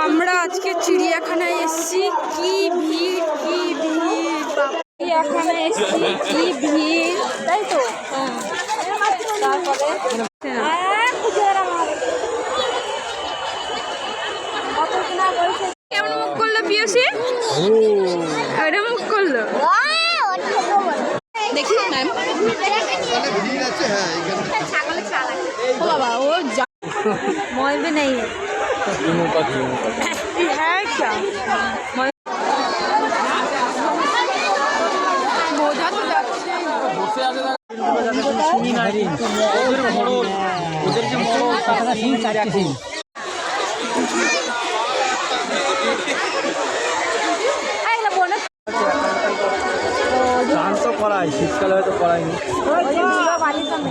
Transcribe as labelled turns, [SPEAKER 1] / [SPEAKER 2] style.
[SPEAKER 1] আমরা আজকে চিড়িয়াখানায় এসেছি। কি ভিড়, কি ভিড়! চিড়িয়াখানায় এসেছি, কি ভিড়, তাই তো। তারপরে কেমন মুখ করলো পিয়সি? ওটা মুখ করলো, দেখি ম্যাম। বাবা ও ময়বে নেই হ্যাঁ क्या বোঝা তো যাচ্ছে। বসে আছে ওদের যে করাই শীতকালে হয়তো করাইনি।